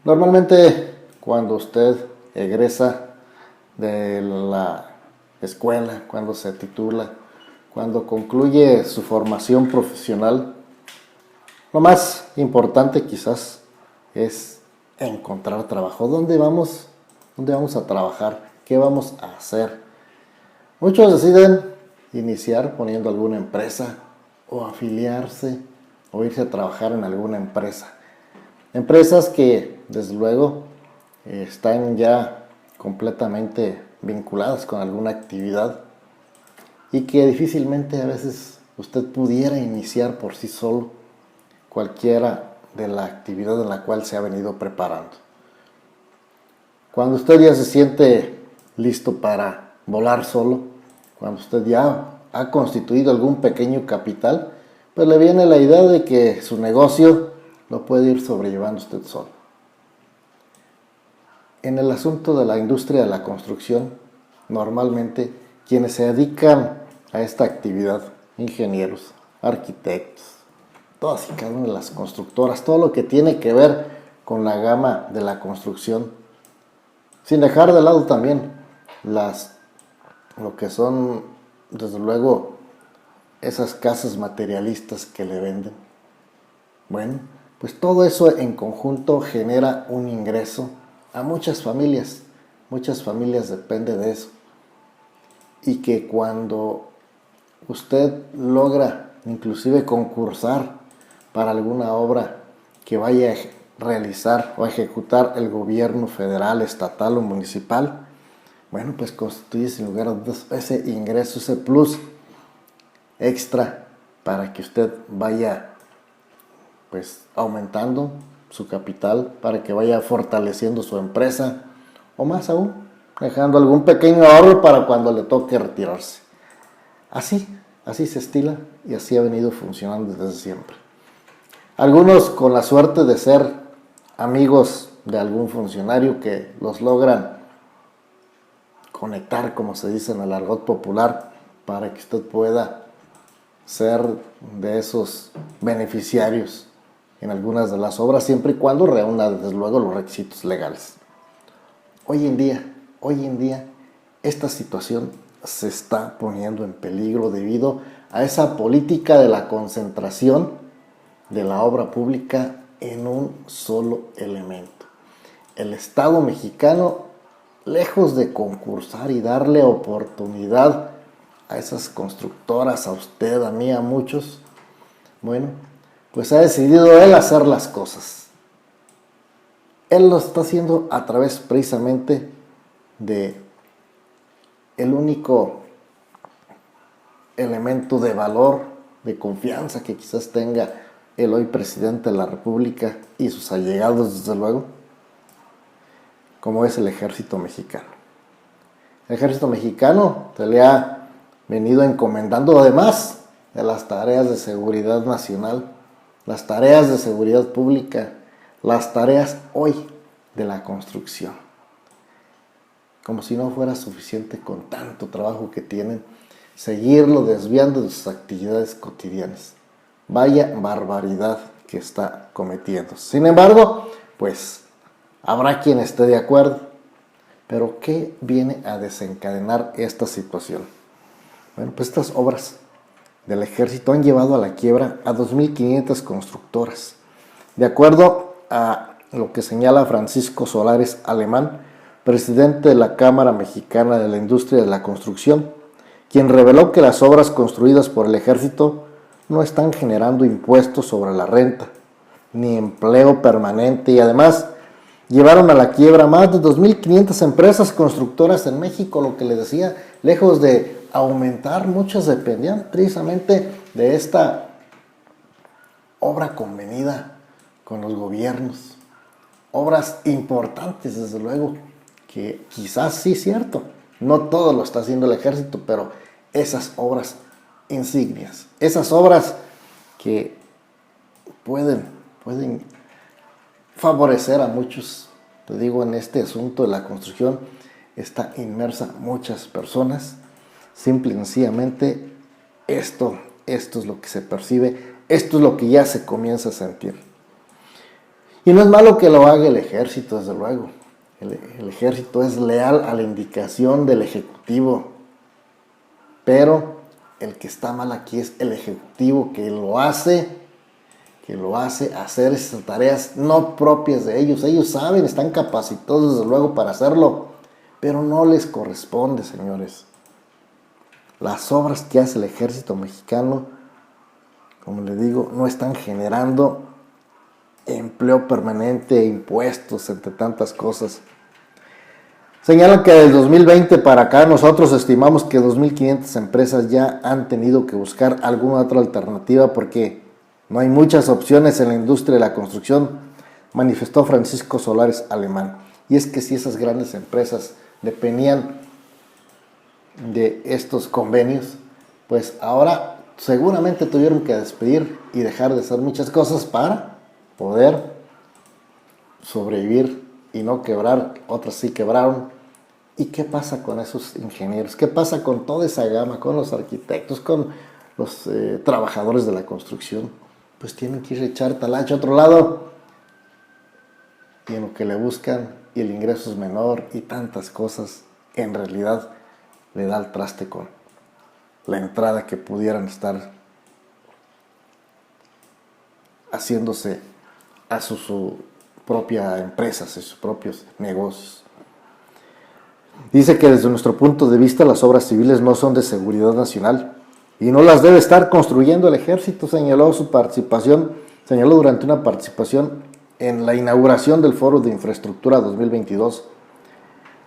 Normalmente cuando usted egresa de la escuela, cuando se titula, cuando concluye su formación profesional, lo más importante quizás es encontrar trabajo. ¿Dónde vamos? ¿Dónde vamos a trabajar? ¿Qué vamos a hacer? Muchos deciden iniciar poniendo alguna empresa o afiliarse o irse a trabajar en alguna empresa. Empresas que desde luego están ya completamente vinculadas con alguna actividad y que difícilmente a veces usted pudiera iniciar por sí solo cualquiera de la actividad en la cual se ha venido preparando. Cuando usted ya se siente listo para volar solo, cuando usted ya ha constituido algún pequeño capital, pues le viene la idea de que su negocio lo puede ir sobrellevando usted solo. En el asunto de la industria de la construcción, normalmente quienes se dedican a esta actividad, ingenieros, arquitectos, todas y cada una de las constructoras, todo lo que tiene que ver con la gama de la construcción, sin dejar de lado también lo que son, desde luego, esas casas materialistas que le venden. Bueno, pues todo eso en conjunto genera un ingreso a muchas familias depende de eso. Y que cuando usted logra inclusive concursar para alguna obra que vaya a realizar o ejecutar el gobierno federal, estatal o municipal, bueno, pues constituye sin lugar a dudas ese ingreso, ese plus extra para que usted vaya pues aumentando su capital, para que vaya fortaleciendo su empresa o más aún, dejando algún pequeño ahorro para cuando le toque retirarse. Así se estila y así ha venido funcionando desde siempre. Algunos con la suerte de ser amigos de algún funcionario que los logran conectar, como se dice en el argot popular, para que usted pueda ser de esos beneficiarios en algunas de las obras, siempre y cuando reúna desde luego los requisitos legales. Hoy en día, esta situación se está poniendo en peligro debido a esa política de la concentración de la obra pública en un solo elemento. El Estado mexicano, lejos de concursar y darle oportunidad a esas constructoras, a usted, a mí, a muchos, bueno, pues ha decidido él hacer las cosas. Él lo está haciendo a través precisamente de el único elemento de valor, de confianza que quizás tenga el hoy presidente de la República y sus allegados, desde luego, como es el ejército mexicano. El ejército mexicano se le ha venido encomendando, además de las tareas de seguridad nacional, las tareas de seguridad pública, las tareas hoy de la construcción. Como si no fuera suficiente con tanto trabajo que tienen, seguirlo desviando de sus actividades cotidianas. Vaya barbaridad que está cometiendo. Sin embargo, pues habrá quien esté de acuerdo. Pero ¿qué viene a desencadenar esta situación? Bueno, pues estas obras del ejército han llevado a la quiebra a 2.500 constructoras. De acuerdo a lo que señala Francisco Solares Alemán, presidente de la Cámara Mexicana de la Industria de la Construcción, quien reveló que las obras construidas por el ejército no están generando impuestos sobre la renta, ni empleo permanente, y además llevaron a la quiebra más de 2.500 empresas constructoras en México. Lo que les decía, lejos de aumentar, muchas dependían precisamente de esta obra convenida con los gobiernos. Obras importantes, desde luego, que quizás sí es cierto, no todo lo está haciendo el ejército, pero esas obras insignias, esas obras que pueden favorecer a muchos. Te digo, en este asunto de la construcción está inmersa muchas personas. Simple y sencillamente esto es lo que se percibe, esto es lo que ya se comienza a sentir. Y no es malo que lo haga el ejército, desde luego. El ejército es leal a la indicación del ejecutivo, pero el que está mal aquí es el ejecutivo que lo hace hacer esas tareas no propias de ellos. Ellos saben, están capacitados desde luego para hacerlo, pero no les corresponde, señores. Las obras que hace el ejército mexicano, como les digo, no están generando empleo permanente, impuestos, entre tantas cosas. Señalan que del 2020 para acá nosotros estimamos que 2.500 empresas ya han tenido que buscar alguna otra alternativa porque no hay muchas opciones en la industria de la construcción, manifestó Francisco Solares Alemán. Y es que si esas grandes empresas dependían de estos convenios, pues ahora seguramente tuvieron que despedir y dejar de hacer muchas cosas para poder sobrevivir y no quebrar. Otras sí quebraron. ¿Y qué pasa con esos ingenieros? ¿Qué pasa con toda esa gama, con los arquitectos, con los trabajadores de la construcción? Pues tienen que ir a echar talacha a otro lado. Y en lo que le buscan, y el ingreso es menor, y tantas cosas, en realidad le da al traste con la entrada que pudieran estar haciéndose a su propia empresa, a sus propios negocios. Dice que desde nuestro punto de vista las obras civiles no son de seguridad nacional y no las debe estar construyendo el ejército, señaló durante una participación en la inauguración del Foro de Infraestructura 2022.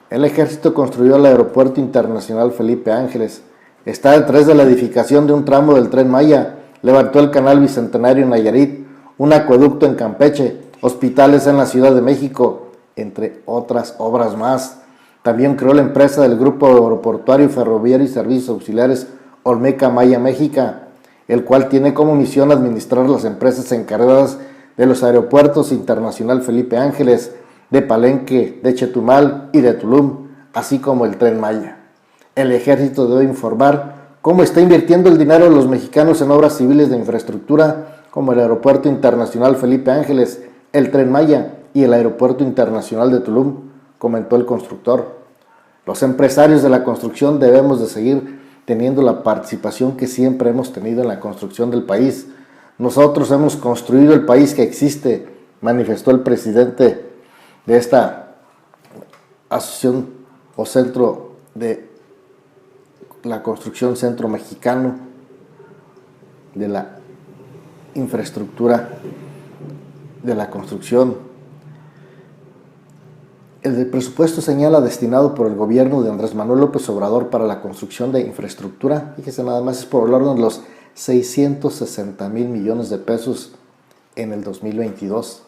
El ejército construyó el Aeropuerto Internacional Felipe Ángeles, está detrás de la edificación de un tramo del Tren Maya, levantó el Canal Bicentenario en Nayarit, un acueducto en Campeche, hospitales en la Ciudad de México, entre otras obras más. También creó la empresa del Grupo Aeroportuario, Ferroviario y Servicios Auxiliares Olmeca Maya Méxica, el cual tiene como misión administrar las empresas encargadas de los aeropuertos Internacional Felipe Ángeles, de Palenque, de Chetumal y de Tulum, así como el Tren Maya. El ejército debe informar cómo está invirtiendo el dinero de los mexicanos en obras civiles de infraestructura, como el Aeropuerto Internacional Felipe Ángeles, el Tren Maya y el Aeropuerto Internacional de Tulum, comentó el constructor. Los empresarios de la construcción debemos de seguir teniendo la participación que siempre hemos tenido en la construcción del país. Nosotros hemos construido el país que existe, manifestó el presidente de esta asociación o centro de la construcción, Centro Mexicano de la Infraestructura de la Construcción. El presupuesto señala destinado por el gobierno de Andrés Manuel López Obrador para la construcción de infraestructura, fíjese nada más, es por el orden de los 660,000 millones de pesos en el 2022.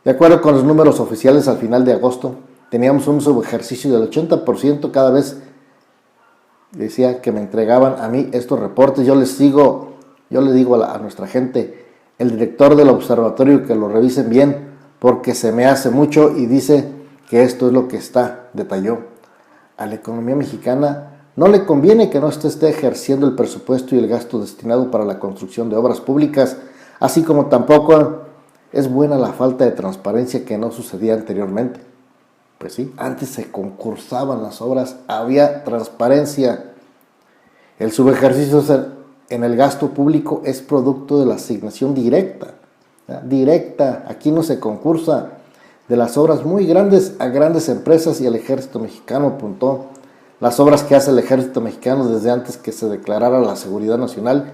De acuerdo con los números oficiales al final de agosto, teníamos un subejercicio del 80%. Cada vez decía que me entregaban a mí estos reportes, yo le digo a nuestra gente, el director del observatorio, que lo revisen bien, porque se me hace mucho, y dice que esto es lo que está, detalló. A la economía mexicana no le conviene que no esté ejerciendo el presupuesto y el gasto destinado para la construcción de obras públicas, así como tampoco es buena la falta de transparencia que no sucedía anteriormente. Pues sí, antes se concursaban las obras, había transparencia. El subejercicio en el gasto público es producto de la asignación directa, aquí no se concursa, de las obras muy grandes a grandes empresas y el ejército mexicano, apuntó. Las obras que hace el ejército mexicano desde antes que se declarara la seguridad nacional,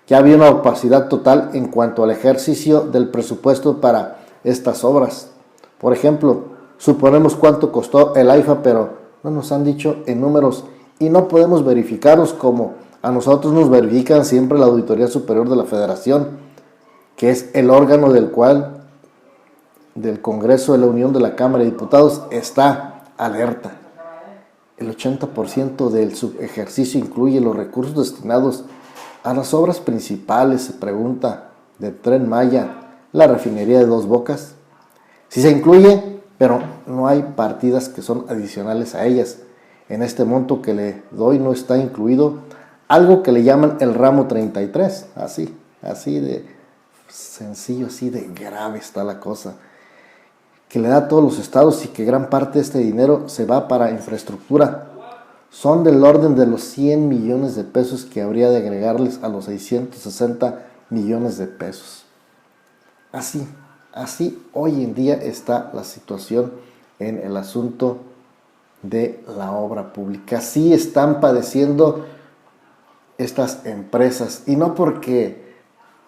que había una opacidad total en cuanto al ejercicio del presupuesto para estas obras. Por ejemplo, suponemos cuánto costó el AIFA, pero no nos han dicho en números y no podemos verificarlos como a nosotros nos verifican siempre la Auditoría Superior de la Federación, que es el órgano del Congreso de la Unión de la Cámara de Diputados, está alerta. El 80% del subejercicio incluye los recursos destinados a las obras principales, se pregunta, del Tren Maya, la refinería de Dos Bocas. Sí se incluye, pero no hay partidas que son adicionales a ellas. En este monto que le doy no está incluido algo que le llaman el ramo 33, así de sencillo, así de grave está la cosa. que le da a todos los estados y que gran parte de este dinero se va para infraestructura. Son del orden de los 100 millones de pesos que habría de agregarles a los 660 millones de pesos. Así hoy en día está la situación en el asunto de la obra pública. Así están padeciendo estas empresas, y no porque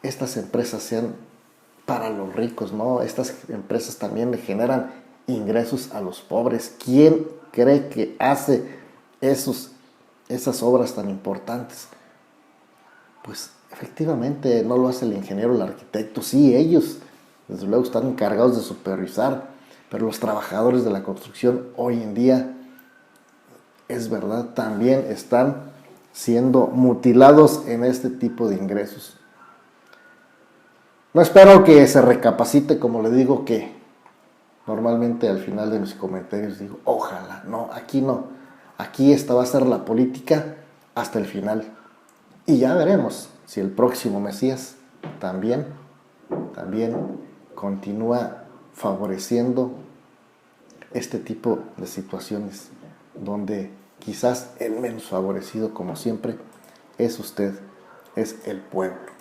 estas empresas sean para los ricos, no, estas empresas también le generan ingresos a los pobres. ¿Quién cree que hace esas obras tan importantes? Pues efectivamente no lo hace el ingeniero, el arquitecto, sí, ellos desde luego están encargados de supervisar, pero los trabajadores de la construcción hoy en día, es verdad, también están siendo mutilados en este tipo de ingresos. No espero que se recapacite, como le digo, que normalmente al final de mis comentarios digo, ojalá, no, aquí no. Aquí esta va a ser la política hasta el final. Y ya veremos si el próximo Mesías también continúa favoreciendo este tipo de situaciones donde quizás el menos favorecido, como siempre, es usted, es el pueblo.